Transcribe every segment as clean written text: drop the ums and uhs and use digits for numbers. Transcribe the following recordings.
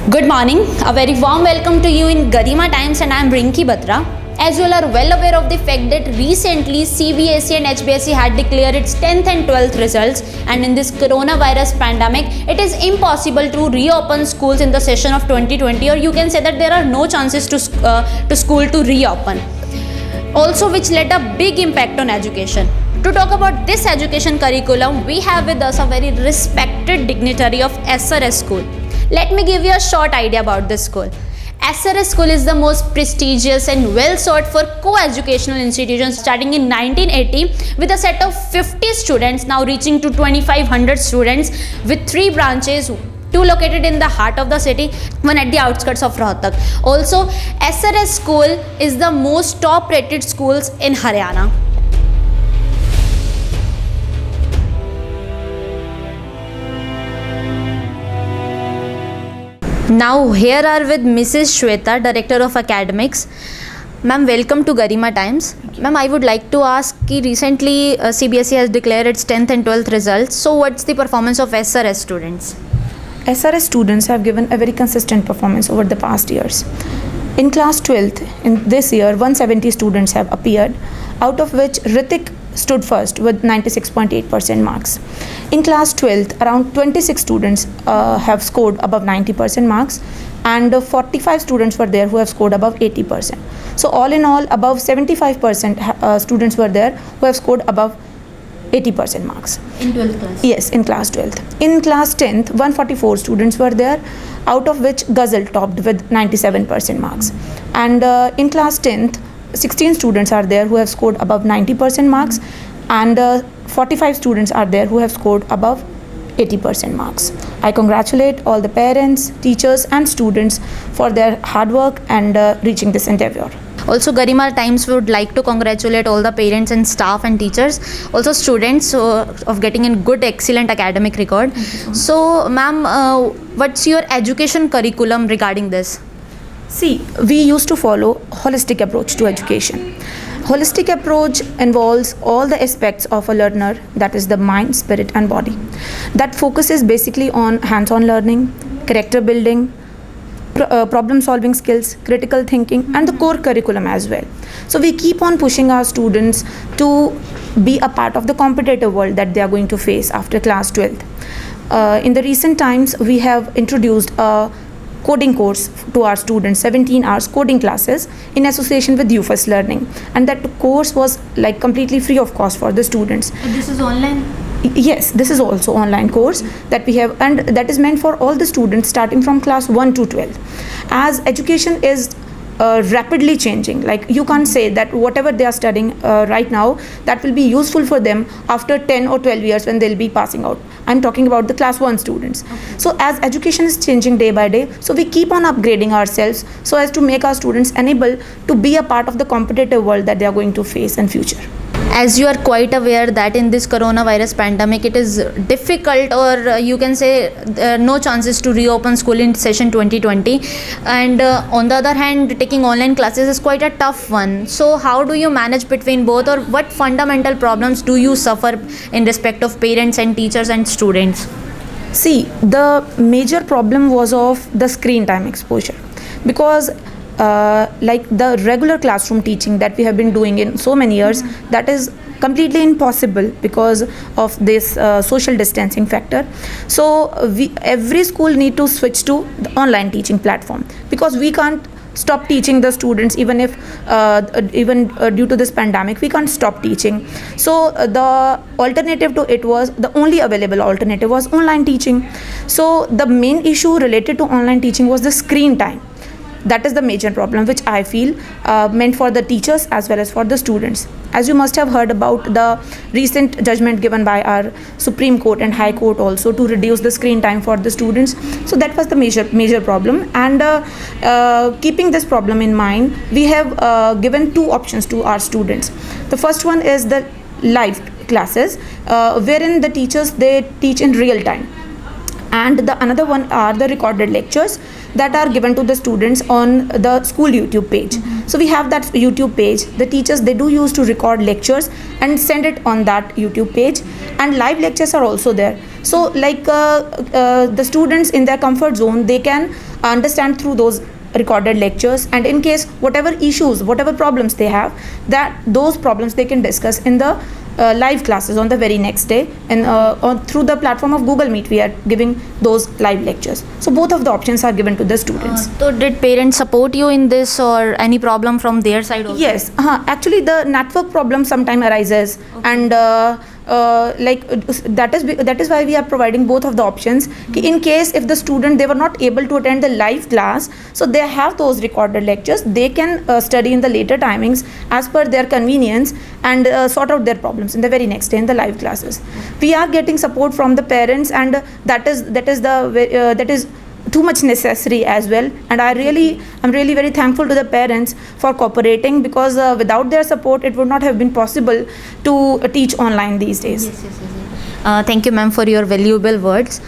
Good morning. A very warm welcome to you in Garima Times, and I am Rinki Batra. As you all are well aware of the fact that recently CBSE and HBSE had declared its 10th and 12th results, and in this coronavirus pandemic it is impossible to reopen schools in the session of 2020, or you can say that there are no chances to school to reopen, also which led a big impact on education. To talk about this education curriculum, we have with us a very respected dignitary of SRS School. Let me give you a short idea about this school. SRS School is the most prestigious and well sought for co-educational institution starting in 1980 with a set of 50 students, now reaching to 2500 students with 3 branches, 2 located in the heart of the city, 1 at the outskirts of Rohtak. Also, SRS School is the most top rated schools in Haryana. Now here are with Mrs. Shweta, Director of Academics. Ma'am, welcome to Garima Times. Ma'am, I would like to ask, recently CBSE has declared its 10th and 12th results. So what's the performance of SRS students? SRS students have given a very consistent performance over the past years. In class 12th, in this year, 170 students have appeared, out of which Ritik stood first with 96.8% marks. In class 12th, around 26 students have scored above 90% marks, and 45 students were there who have scored above 80%. So all in all, above 75% students were there who have scored above 80% marks. In 12th class? Yes, in class 12th. In class 10th, 144 students were there, out of which Ghazal topped with 97% marks. And in class 10th, 16 students are there who have scored above 90% marks, and 45 students are there who have scored above 80% marks. I congratulate all the parents, teachers and students for their hard work and reaching this endeavor. Also, Garima Times would like to congratulate all the parents and staff and teachers, also students, of getting a good, excellent academic record. So, ma'am, what's your education curriculum regarding this? See, we used to follow holistic approach to education. Holistic approach involves all the aspects of a learner, that is the mind, spirit and body. That focuses basically on hands-on learning, character building, problem solving skills, critical thinking and the core curriculum as well. So we keep on pushing our students to be a part of the competitive world that they are going to face after class 12th. In the recent times, we have introduced a coding course to our students, 17 hours coding classes in association with UFAS Learning, and that course was like completely free of cost for the students. This is online? Yes, this is also online course that we have, and that is meant for all the students starting from class 1 to 12. As education is rapidly changing, like you can't say that whatever they are studying right now, that will be useful for them after 10 or 12 years when they'll be passing out. I'm talking about the class 1 students. Okay. So as education is changing day by day, so we keep on upgrading ourselves so as to make our students enable to be a part of the competitive world that they are going to face in future. As you are quite aware that in this coronavirus pandemic it is difficult, or you can say no chances to reopen school in session 2020, and on the other hand taking online classes is quite a tough one. So how do you manage between both, or what fundamental problems do you suffer in respect of parents and teachers and students? See, the major problem was of the screen time exposure, because like the regular classroom teaching that we have been doing in so many years, that is completely impossible because of this social distancing factor. So every school need to switch to the online teaching platform, because we can't stop teaching the students even if due to this pandemic we can't stop teaching. So the alternative to it was, the only available alternative was online teaching. So the main issue related to online teaching was the screen time. That is the major problem which I feel meant for the teachers as well as for the students. As you must have heard about the recent judgment given by our Supreme Court and High Court also to reduce the screen time for the students. So that was the major problem, and keeping this problem in mind, we have given 2 options to our students. The first one is the live classes, wherein the teachers, they teach in real time, and the another one are the recorded lectures that are given to the students on the school YouTube page. So we have that YouTube page. The teachers, they do use to record lectures and send it on that YouTube page, and live lectures are also there. So like the students in their comfort zone, they can understand through those recorded lectures, and in case whatever issues, whatever problems they have, that those problems they can discuss in the live classes on the very next day, and through the platform of Google Meet we are giving those live lectures. So both of the options are given to the students. So did parents support you in this, or any problem from their side also? Yes, actually the network problem sometime arises, and that is why we are providing both of the options. In case if the student they were not able to attend the live class, so they have those recorded lectures, they can study in the later timings as per their convenience, and sort out their problems in the very next day in the live classes. We are getting support from the parents, and that is too much necessary as well, and I'm really very thankful to the parents for cooperating, because without their support it would not have been possible to teach online these days. Thank you, ma'am, for your valuable words.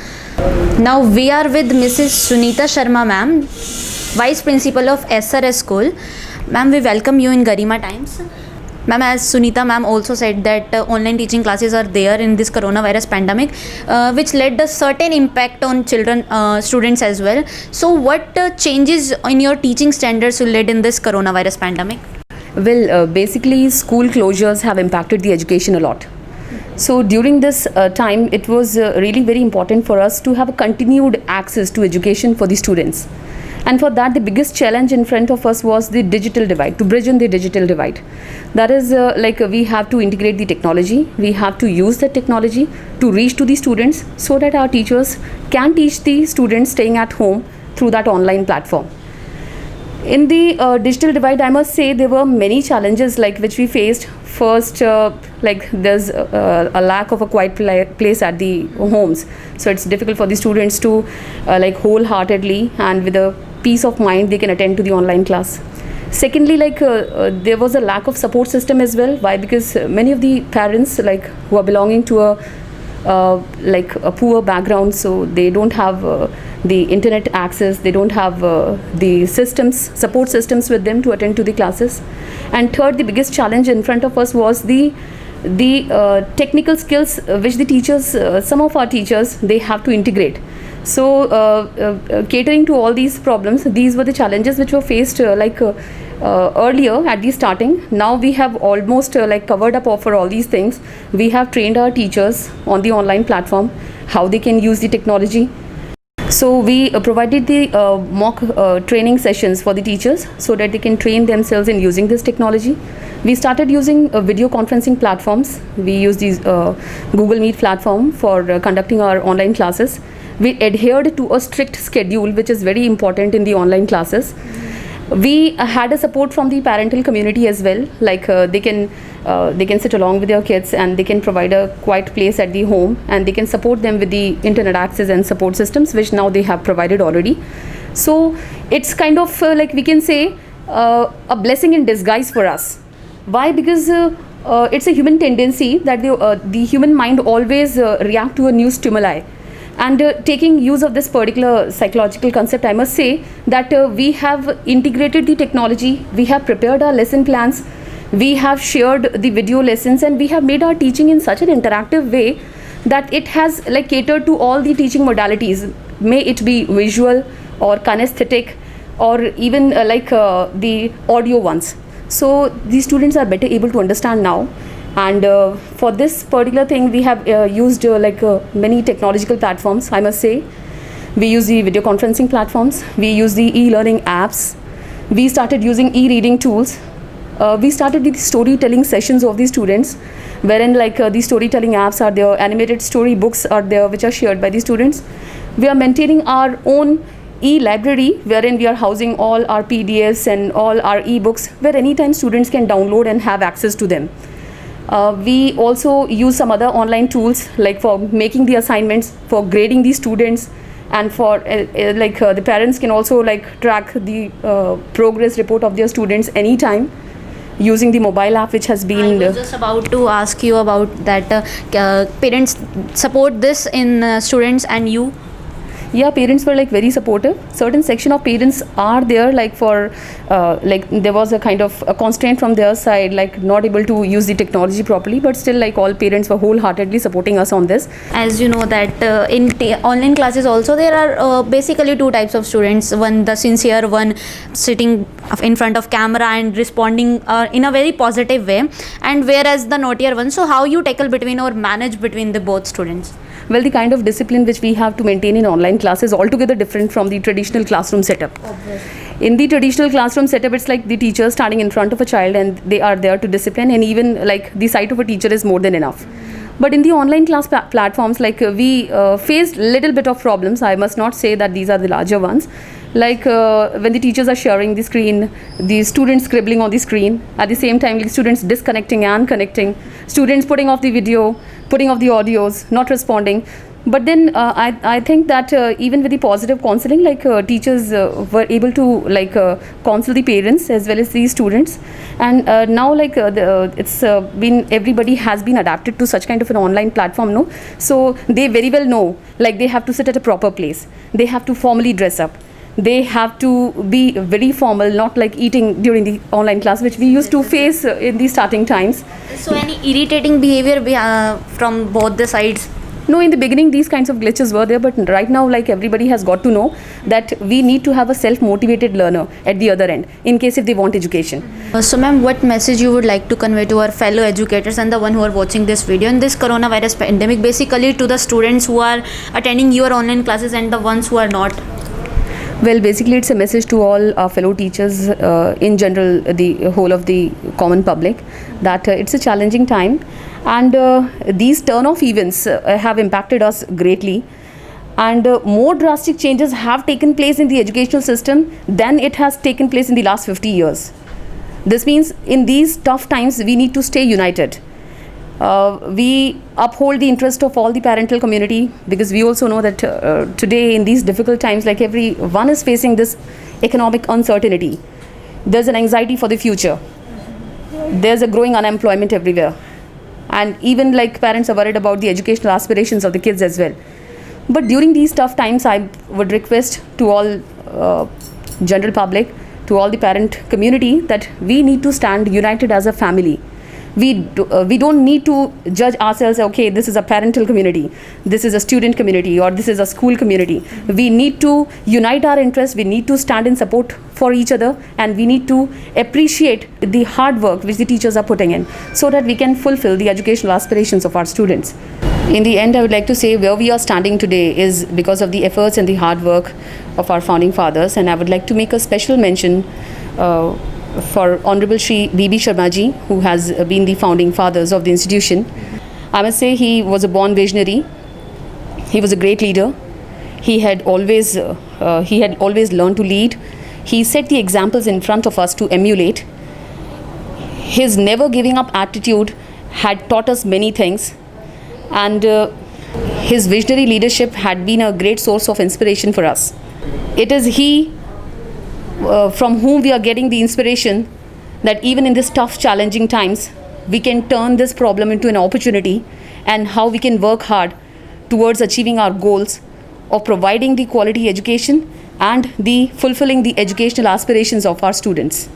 Now we are with Mrs. Sunita Sharma, ma'am, Vice Principal of SRS School. Ma'am, we welcome you in Garima Times. Ma'am, as Sunita ma'am also said that online teaching classes are there in this coronavirus pandemic, which led a certain impact on students as well. So what changes in your teaching standards led in this coronavirus pandemic? Well, basically school closures have impacted the education a lot. So during this time, it was really very important for us to have a continued access to education for the students. And for that, the biggest challenge in front of us was the digital divide, to bridge in the digital divide. That is we have to integrate the technology. We have to use the technology to reach to the students so that our teachers can teach the students staying at home through that online platform. In the digital divide, I must say there were many challenges which we faced. First, there's a lack of a quiet place at the homes. So it's difficult for the students to wholeheartedly and with a peace of mind they can attend to the online class. Secondly, there was a lack of support system as well. Why? Because many of the parents who are belonging to a poor background, so they don't have the internet access, they don't have the support systems with them to attend to the classes. And third, the biggest challenge in front of us was the technical skills which the teachers, some of our teachers, they have to integrate. So catering to all these problems, these were the challenges which were faced earlier at the starting. Now we have almost covered up for all these things. We have trained our teachers on the online platform how they can use the technology. So we provided the mock training sessions for the teachers so that they can train themselves in using this technology. We started using video conferencing platforms. We use these Google Meet platform for conducting our online classes. We adhered to a strict schedule, which is very important in the online classes. We had a support from the parental community as well, they can sit along with their kids and they can provide a quiet place at the home, and they can support them with the internet access and support systems which now they have provided already. So it's kind of we can say a blessing in disguise for us. Why? Because it's a human tendency that the human mind always react to a new stimuli. And taking use of this particular psychological concept, I must say that we have integrated the technology, we have prepared our lesson plans, we have shared the video lessons, and we have made our teaching in such an interactive way that it has catered to all the teaching modalities, may it be visual or kinesthetic or even the audio ones. So these students are better able to understand now. And for this particular thing, we have used many technological platforms, I must say. We use the video conferencing platforms. We use the e-learning apps. We started using e-reading tools. We started the storytelling sessions of the students, wherein the storytelling apps are there, animated story books are there, which are shared by the students. We are maintaining our own e-library, wherein we are housing all our PDFs and all our e-books, where anytime students can download and have access to them. We also use some other online tools for making the assignments, for grading the students, and for the parents can also track the progress report of their students anytime using the mobile app, which has been. I was just about to ask you about that. Parents support this in students and you. Yeah, parents were like very supportive. Certain section of parents are there, like for like there was a kind of a constraint from their side, like not able to use the technology properly, but still like all parents were wholeheartedly supporting us on this. As you know that in online classes also there are basically two types of students, one the sincere one sitting in front of camera and responding in a very positive way, and whereas the naughtier one. So how you tackle between or manage between the both students? Well, the kind of discipline which we have to maintain in online class is altogether different from the traditional classroom setup. Obviously. In the traditional classroom setup, it's like the teacher standing in front of a child and they are there to discipline, and even like the sight of a teacher is more than enough. But in the online class platforms, like we faced little bit of problems. I must not say that these are the larger ones. Like when the teachers are sharing the screen, the students scribbling on the screen, at the same time like students disconnecting and connecting, students putting off the video, putting off the audios, not responding. But then I think that even with the positive counseling, like teachers were able to like counsel the parents as well as the students, and now like it's been, everybody has been adapted to such kind of an online platform, no? So they very well know, like they have to sit at a proper place, they have to formally dress up, they have to be very formal, not like eating during the online class, which we used to face in the starting times. So any irritating behavior from both the sides? No, in the beginning these kinds of glitches were there, but right now like everybody has got to know that we need to have a self-motivated learner at the other end in case if they want education. So ma'am, what message you would like to convey to our fellow educators and the one who are watching this video in this coronavirus pandemic, basically to the students who are attending your online classes and the ones who are not? Well, basically it's a message to all our fellow teachers, in general the whole of the common public, that it's a challenging time, and these turn-off events have impacted us greatly, and more drastic changes have taken place in the educational system than it has taken place in the last 50 years. This means in these tough times we need to stay united. We uphold the interest of all the parental community, because we also know that today in these difficult times, like everyone is facing this economic uncertainty. There's an anxiety for the future. There's a growing unemployment everywhere. And even like parents are worried about the educational aspirations of the kids as well. But during these tough times, I would request to all general public, to all the parent community, that we need to stand united as a family. We don't need to judge ourselves, okay, this is a parental community, this is a student community, or this is a school community. We need to unite our interests, we need to stand in support for each other, and we need to appreciate the hard work which the teachers are putting in, so that we can fulfill the educational aspirations of our students. In the end, I would like to say where we are standing today is because of the efforts and the hard work of our founding fathers, and I would like to make a special mention for Honorable Shri B.B. Sharma ji, who has been the founding fathers of the institution. I must say he was a born visionary. He was a great leader. He had always learned to lead. He set the examples in front of us to emulate. His never giving up attitude had taught us many things, and his visionary leadership had been a great source of inspiration for us. It is he from whom we are getting the inspiration that even in this tough, challenging times, we can turn this problem into an opportunity, and how we can work hard towards achieving our goals of providing the quality education and the fulfilling the educational aspirations of our students.